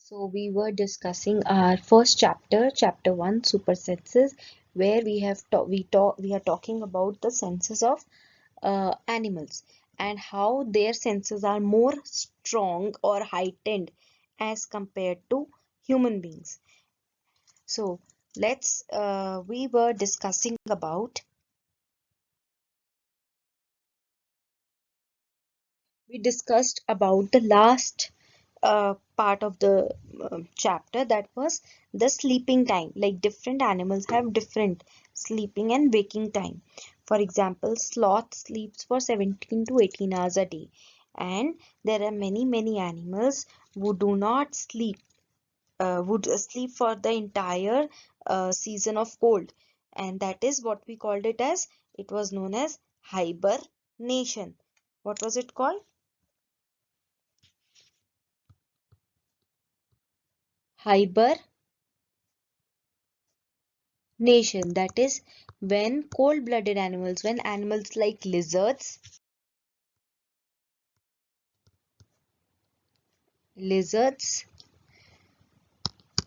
So we were discussing our first chapter, chapter 1, super senses, where we are talking about the senses of animals and how their senses are more strong or heightened as compared to human beings. So we were discussing about we discussed about the last part of the chapter, that was the sleeping time. Like different animals have different sleeping and waking time. For example, sloth sleeps for 17 to 18 hours a day, and there are many animals who do not sleep, would sleep for the entire season of cold, and that is what we called it as, it was known as hibernation. What was it called? Hibernation. That is when cold-blooded animals, when animals like lizards,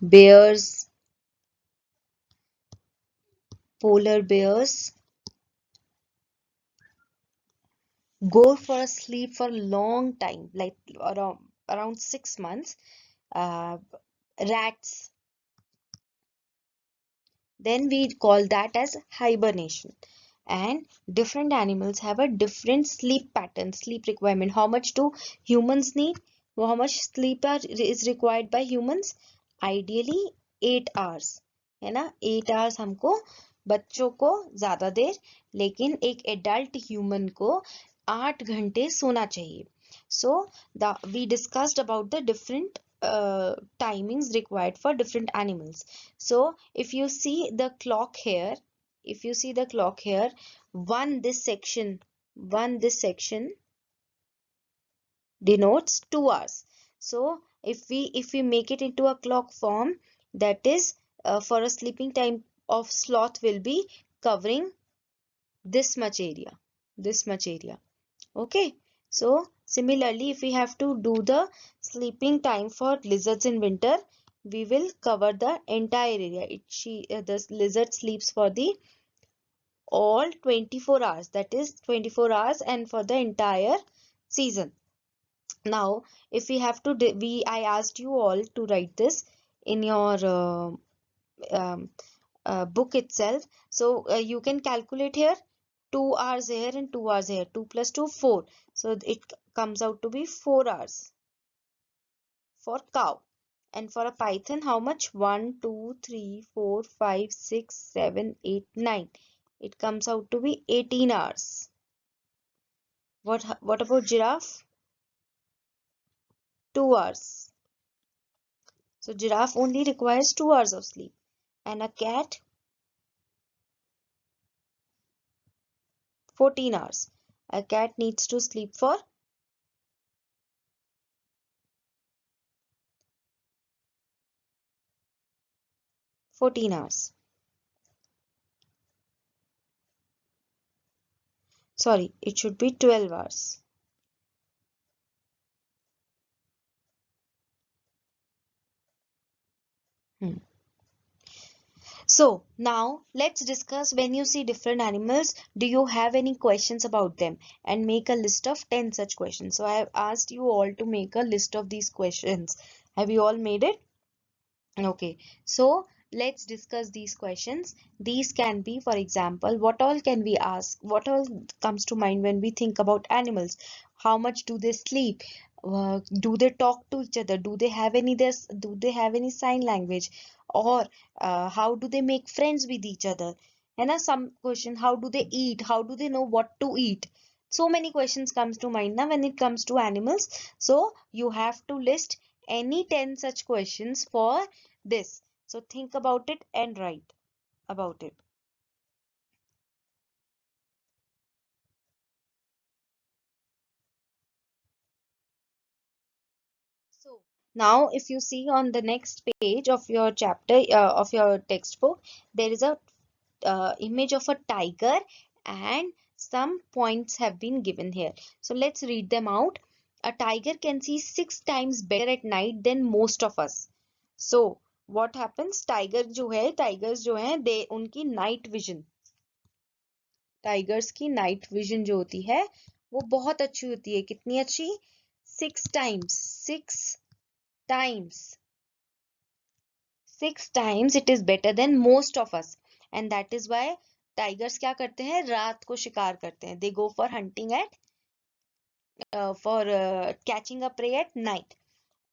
bears, polar bears, go for a sleep for a long time, like around 6 months. Uh, Rats, then we call that as hibernation. And different animals have a different sleep pattern, sleep requirement. How much do humans need? How much sleep is required by humans? Ideally 8 hours, है ना? 8 hours हमको, बच्चों को ज्यादा देर, लेकिन एक adult human को 8 घंटे सोना चाहिए. So we discussed about the different timings required for different animals. So if you see the clock here, if you see the clock here, one this section denotes 2 hours. So if we make it into a clock form, that is, for a sleeping time of sloth will be covering this much area, this much area. Okay. So similarly, if we have to do the sleeping time for lizards in winter, we will cover the entire area. The lizard sleeps for the all 24 hours, that is 24 hours, and for the entire season. Now if we have to I asked you all to write this in your um, book itself. So you can calculate here, 2 hours here and 2 hours here, 2 plus 2 4, so it comes out to be 4 hours for cow. And for a python, how much? 1 2 3 4 5 6 7 8 9, it comes out to be 18 hours. What about giraffe? 2 hours. So giraffe only requires 2 hours of sleep. And a cat, 14 hours. A cat needs to sleep for 14 hours. Sorry, it should be 12 hours. So now let's discuss, when you see different animals, do you have any questions about them? And make a list of 10 such questions. So I have asked you all to make a list of these questions. Have you all made it? Okay. So let's discuss these questions. These can be, for example, what all can we ask? What all comes to mind when we think about animals? How much do they sleep? Do they talk to each other? Do they have any sign language? Or how do they make friends with each other? And some question, how do they eat? How do they know what to eat? So many questions comes to mind now when it comes to animals. So you have to list any 10 such questions for this. So think about it and write about it. So now if you see on the next page of your chapter, of your textbook, there is a image of a tiger and some points have been given here. So let's read them out. A tiger can see 6 times better at night than most of us. So what happens, tigers जो है दे उनकी night vision, tigers की night vision जो होती है वो बहुत अच्छी होती है. कितनी अच्छी? 6 times. 6 times. 6 times it is better than most of us. And that is why tigers क्या करते हैं, रात को शिकार करते हैं. They go for hunting at for catching a prey at night.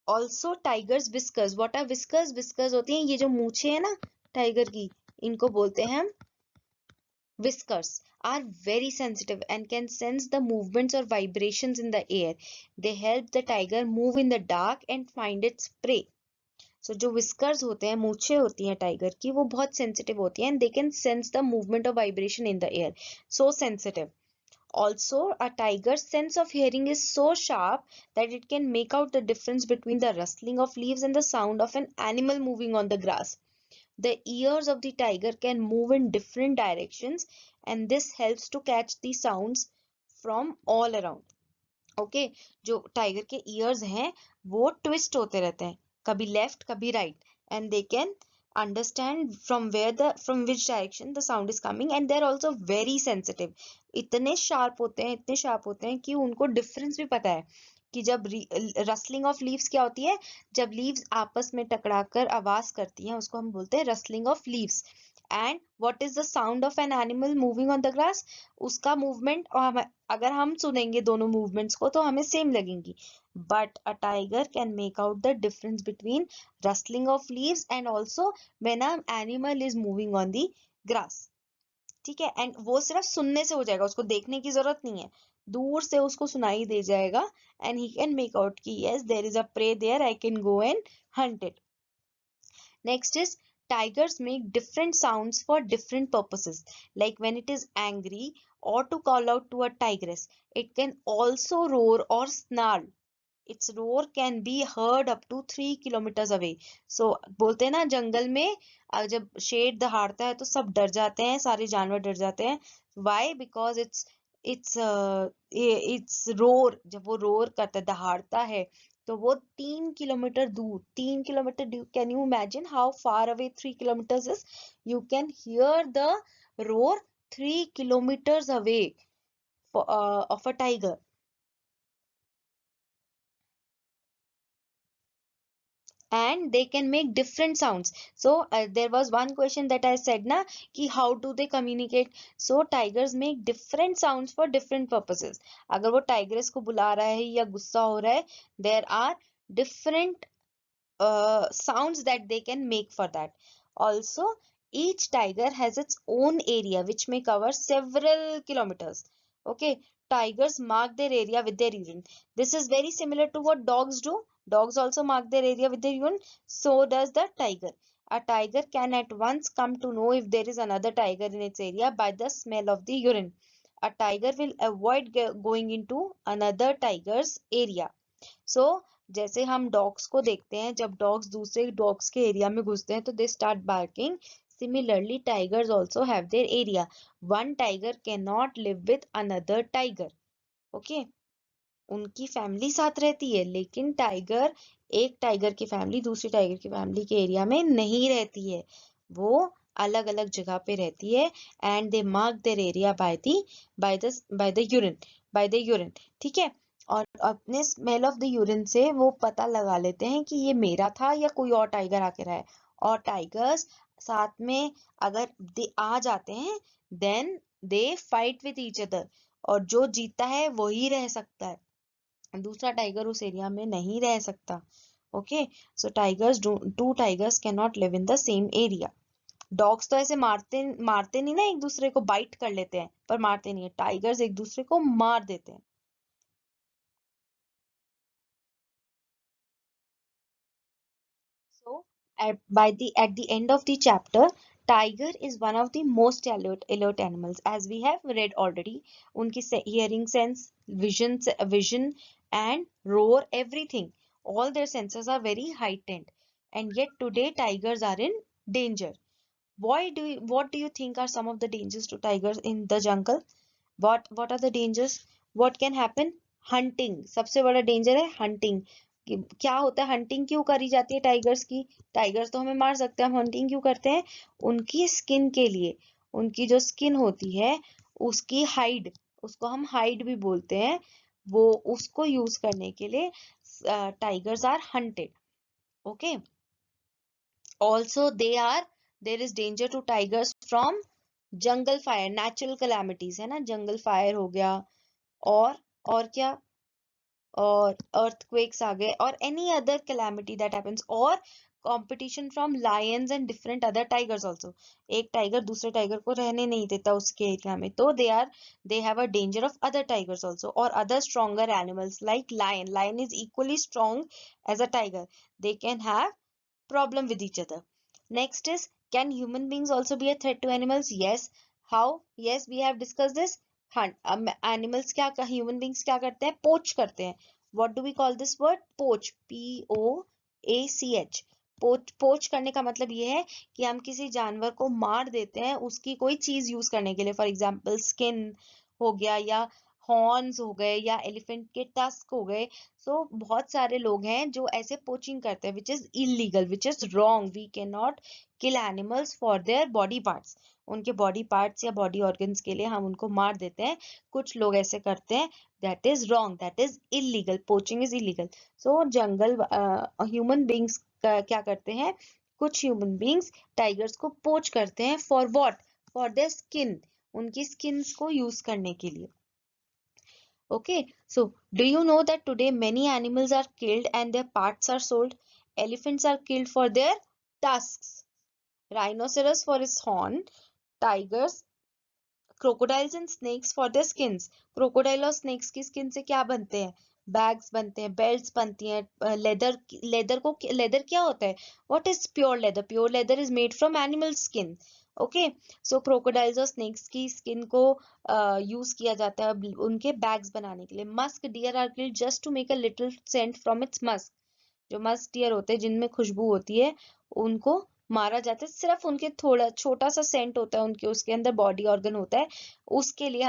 Also tigers whiskers. What are whiskers? Whiskers होती हैं ये जो मूछें है ना टाइगर की, इनको बोलते हैं हम whiskers. Are very sensitive and can sense the movements or vibrations in the air. They help the tiger move in the dark and find its prey. So जो whiskers होते हैं, मूछें होती हैं टाइगर की, वो बहुत sensitive होती हैं and they can sense the movement or vibration in the air. So sensitive. Also, a tiger's sense of hearing is so sharp that it can make out the difference between the rustling of leaves and the sound of an animal moving on the grass. The ears of the tiger can move in different directions and this helps to catch the sounds from all around. Okay, जो tiger के ears हैं वो twist होते रहते हैं, कभी left कभी right, and they can understand from which direction the sound is coming, and they're also very sensitive. इतने sharp होते हैं कि उनको difference भी पता है कि जब rustling of leaves क्या होती है, जब leaves आपस में टकराकर आवाज करती हैं उसको हम बोलते हैं rustling of leaves. And what is the sound of an animal moving on the grass? उसका movement, और अगर हम सुनेंगे दोनों movements को तो हमें same लगेंगी. But a tiger can make out the difference between rustling of leaves and also when an animal is moving on the grass. ठीक है, एंड वो सिर्फ सुनने से हो जाएगा, उसको देखने की जरूरत नहीं है, दूर से उसको सुनाई दे जाएगा and he can make out कि yes there is a prey there, I can go and hunt it. Next is tigers make different sounds for different purposes. Like when it is angry or to call out to a tigress, it can also roar or snarl. Its roar can be heard up to 3 kilometers away. So बोलते हैं ना जंगल में जब शेर दहाड़ता है तो सब डर जाते हैं, सारे जानवर डर जाते हैं. Why? Because it's roar, जब वो roar करता है, दहाड़ता है, तो वो 3 किलोमीटर दूर, 3 किलोमीटर दूर. Can you imagine how far away 3 kilometers is? You can hear the roar 3 kilometers away of a tiger. And they can make different sounds. So there was one question that I said na कि how do they communicate? So tigers make different sounds for different purposes. अगर वो tigress को बुला रहा है या गुस्सा हो रहा है, there are different sounds that they can make for that. Also, each tiger has its own area which may cover several kilometers. Okay, tigers mark their area with their urine. This is very similar to what dogs do. Dogs also mark their area with their urine. So does the tiger. A tiger can at once come to know if there is another tiger in its area by the smell of the urine. A tiger will avoid going into another tiger's area. So जैसे हम dogs को देखते हैं, जब dogs दूसरे dogs के area में घुसते हैं तो they start barking. Similarly, tigers also have their area. One tiger cannot live with another tiger. Okay, उनकी फैमिली साथ रहती है लेकिन टाइगर, एक टाइगर की फैमिली दूसरी टाइगर की फैमिली के एरिया में नहीं रहती है, वो अलग अलग जगह पे रहती है. And they mark their area by the urine. ठीक है, और अपने स्मेल ऑफ द यूरिन से वो पता लगा लेते हैं कि ये मेरा था या कोई और टाइगर आके रहा है. और टाइगर्स साथ में अगर दे आ जाते हैं then they fight with each other, और जो जीतता है वही रह सकता है, दूसरा टाइगर उस एरिया में नहीं रह सकता. Okay, so two tigers can not live in the same area. Dogs तो ऐसे मारते मारते नहीं ना, एक दूसरे को बाइट कर लेते हैं पर मारते नहीं है. टाइगर्स एक दूसरे को मार देते हैं. So, at the end of the chapter, tiger is one of the most alert animals, as we have read already. उनकी hearing sense, vision and roar, everything. All their senses are very heightened. And yet today tigers are in danger. What do you think are some of the dangers to tigers in the jungle? What are the dangers? What can happen? Hunting, सबसे बड़ा danger है hunting. क्या होता है, hunting क्यों करी जाती है टाइगर्स की? टाइगर्स तो हमें मार सकते हैं, हम हंटिंग क्यों करते हैं? उनकी स्किन के लिए। उनकी जो स्किन होती है, उसकी हाइड, उसको हम हाइड भी बोलते हैं, वो उसको यूज करने के लिए tigers are hunted. Okay, also there is danger to tigers from jungle fire, natural calamities है ना, जंगल फायर हो गया, और और क्या, और earthquakes आ गए, और any other calamity that happens, और competition from lions and different other tigers also। एक टाइगर दूसरे टाइगर को रहने नहीं देता उसके एरिया में, तो they have a danger of other tigers also, or other stronger animals like lion। Lion is equally strong as a tiger, they can have problem with each other। Next is, can human beings also be a threat to animals? Yes। How? Yes, we have discussed this। हाँ, animals क्या, human beings क्या करते हैं? पोच करते हैं। What do we call this word? पोच, POACH। पोच करने का मतलब ये है कि हम किसी जानवर को मार देते हैं उसकी कोई चीज यूज करने के लिए, फॉर एग्जाम्पल स्किन हो गया, या हॉर्न्स हो गए, या एलिफेंट के टस्क हो गए। सो बहुत सारे लोग हैं जो ऐसे पोचिंग करते हैं, which is illegal, which is wrong. We can not kill animals for their body parts. उनके बॉडी पार्ट्स या बॉडी ऑर्गन्स के लिए हम उनको मार देते हैं, कुछ लोग ऐसे करते हैं, that is wrong, that is illegal, poaching is illegal. So jungle human beings क्या करते हैं, कुछ ह्यूमन बींग्स टाइगर्स को पोच करते हैं, for what? For their skin, उनकी स्किन्स को यूज करने के लिए। Okay, so do you know that today many animals are killed and their parts are sold? Elephants are killed for their tusks, rhinoceros for its horn, tigers, crocodiles and snakes for their skins। crocodile और snakes की skin से क्या बनते हैं? Bags बनते हैं, belts बनती हैं, लेदर, लेदर को, लेदर क्या होता है? What is pure leather? Pure leather is made from animal skin. Okay, so crocodiles और स्नेक्स की स्किन को यूज किया जाता है उनके बैग्स बनाने के लिए। Musk deer are killed just to make a little scent from its musk. जो मस्क डियर होते हैं जिनमें खुशबू होती है, उनको मारा जाता है, सिर्फ उनके थोड़ा छोटा सा सेंट होता है, उनके उसके अंदर बॉडी ऑर्गन होता है, उसके लिए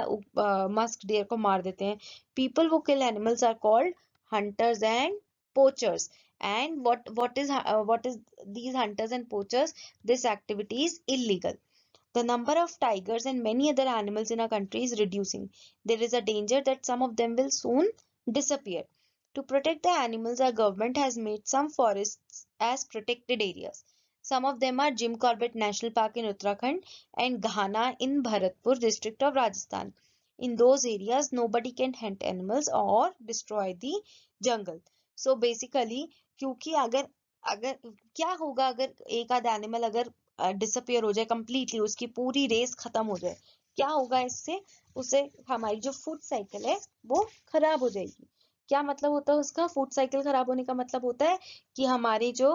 मस्क डियर को मार देते हैं। People who kill animals are called hunters and poachers. And what is these hunters and poachers? This activity is illegal. The number of tigers and many other animals in our country is reducing. There is a danger that some of them will soon disappear. To protect the animals, our government has made some forests as protected areas. Some of them are Jim Corbett National Park in Uttarakhand and Ghana in Bharatpur district of Rajasthan. In those areas, nobody can hunt animals or destroy the jungle. So basically, क्योंकि अगर अगर क्या होगा अगर एक आध animal अगर disappear हो जाए कंप्लीटली, उसकी पूरी रेस खत्म हो जाए, क्या होगा इससे? उससे हमारी जो फूड साइकिल है वो खराब हो जाएगी। क्या मतलब होता है उसका? फूड साइकिल खराब होने का मतलब होता है कि हमारे जो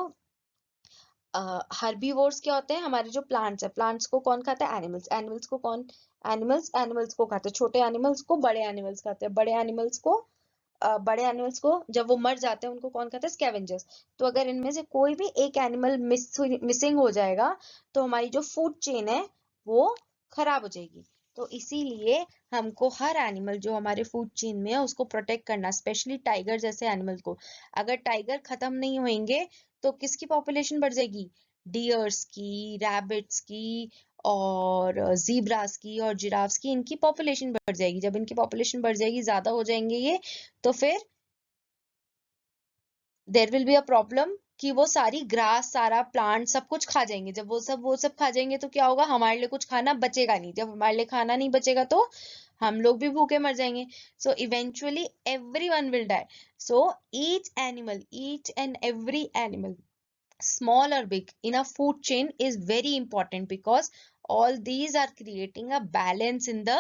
हर्बीवोर्स क्या होते हैं, हमारे जो प्लांट्स है, प्लांट्स को कौन खाता है? एनिमल्स। एनिमल्स को कौन? एनिमल्स को खाते हैं, छोटे एनिमल्स को बड़े एनिमल्स खाते हैं, बड़े एनिमल्स को जब वो मर जाते हैं उनको कौन खाता है? स्कैवेंजर्स। तो अगर इनमें से कोई भी एक एनिमल मिसिंग हो जाएगा तो हमारी जो फूड चेन है वो खराब हो जाएगी। तो इसीलिए हमको हर एनिमल जो हमारे फूड चेन में है उसको प्रोटेक्ट करना, स्पेशली टाइगर जैसे एनिमल को। अगर टाइगर खत्म नहीं होंगे तो किसकी पॉपुलेशन बढ़ जाएगी? डियर्स की, रैबिट्स की, और जीब्रास की और जिराफ्स की, इनकी पॉपुलेशन बढ़ जाएगी। जब इनकी पॉपुलेशन बढ़ जाएगी, ज्यादा हो जाएंगे ये, तो फिर there will be a problem कि वो सारी ग्रास, सारा प्लांट, सब कुछ खा जाएंगे। जब वो सब खा जाएंगे तो क्या होगा? हमारे लिए कुछ खाना बचेगा नहीं। जब हमारे लिए खाना नहीं बचेगा तो हम लोग भी भूखे मर जाएंगे। So eventually everyone will die. So each and every animal, small or big, in a food chain is very important because all these are creating a balance in the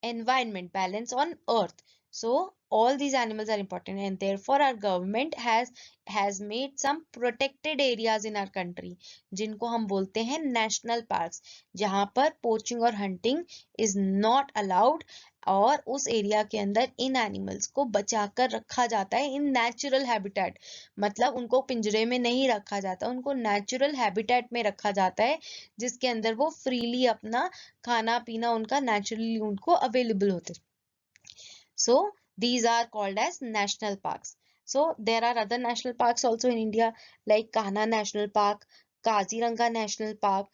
environment, balance on earth. So all these animals are important, and therefore our government has made some protected areas in our country, जिनको हम बोलते हैं national parks, जहाँ पर poaching और hunting is not allowed, और उस area के अंदर इन एनिमल्स को बचाकर रखा जाता है इन नेचुरल हैबिटेट। मतलब उनको पिंजरे में नहीं रखा जाता, उनको नेचुरल हैबिटेट में रखा जाता है, जिसके अंदर वो फ्रीली अपना खाना पीना उनका नेचुरली उनको अवेलेबल होते। सो These are called as national parks. So there are other national parks also in India, like Kanha National Park, Kaziranga National Park,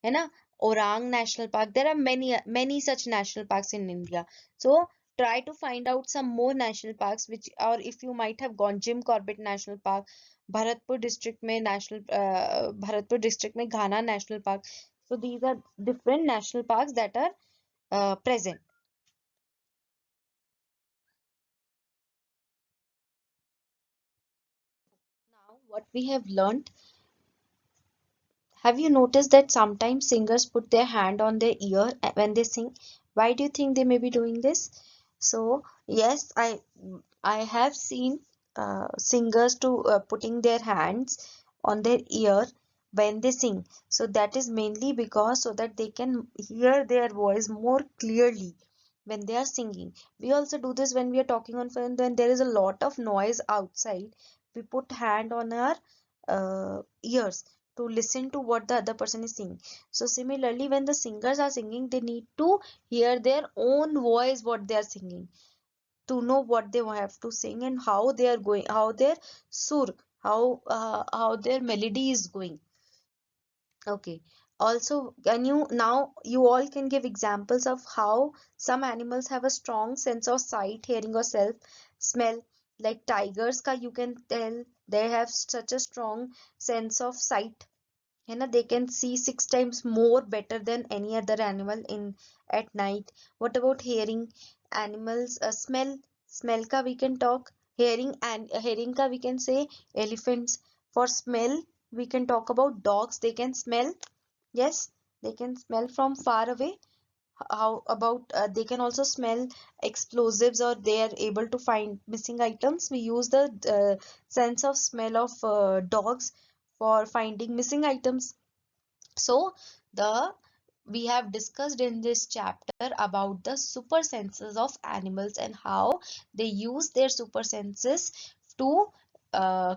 है ना, Orang National Park. There are many such national parks in India. So try to find out some more national parks which, or if you might have gone, Jim Corbett National Park, Bharatpur district में Ghana National Park. So these are different national parks that are present. Now what we have learned, have you noticed that sometimes singers put their hand on their ear when they sing? Why do you think they may be doing this? So, yes, I have seen singers to putting their hands on their ear when they sing. So that is mainly because so that they can hear their voice more clearly when they are singing. We also do this when we are talking on phone, when there is a lot of noise outside. We put hand on our ears to listen to what the other person is singing. So similarly, when the singers are singing, they need to hear their own voice, what they are singing, to know what they have to sing and how they are going, how their sur, how their melody is going. Okay. Also, can you now you all can give examples of how some animals have a strong sense of sight, hearing, or self smell. Like tigers, ka you can tell they have such a strong sense of sight. है ना, they can see 6 times more better than any other animal in at night. What about hearing? Animals smell ka we can talk. Hearing ka we can say elephants. For smell we can talk about dogs. They can smell. Yes, they can smell from far away. How about they can also smell explosives, or they are able to find missing items. We use the sense of smell of dogs for finding missing items. So the we have discussed in this chapter about the super senses of animals and how they use their super senses to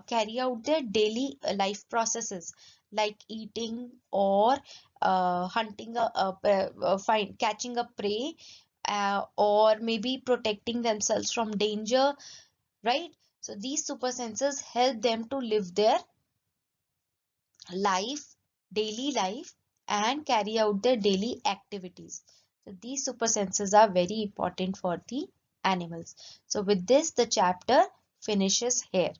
carry out their daily life processes, like eating or hunting catching a prey, or maybe protecting themselves from danger, right? So these super senses help them to live their life, daily life, and carry out their daily activities. So these super senses are very important for the animals. So with this, the chapter finishes here.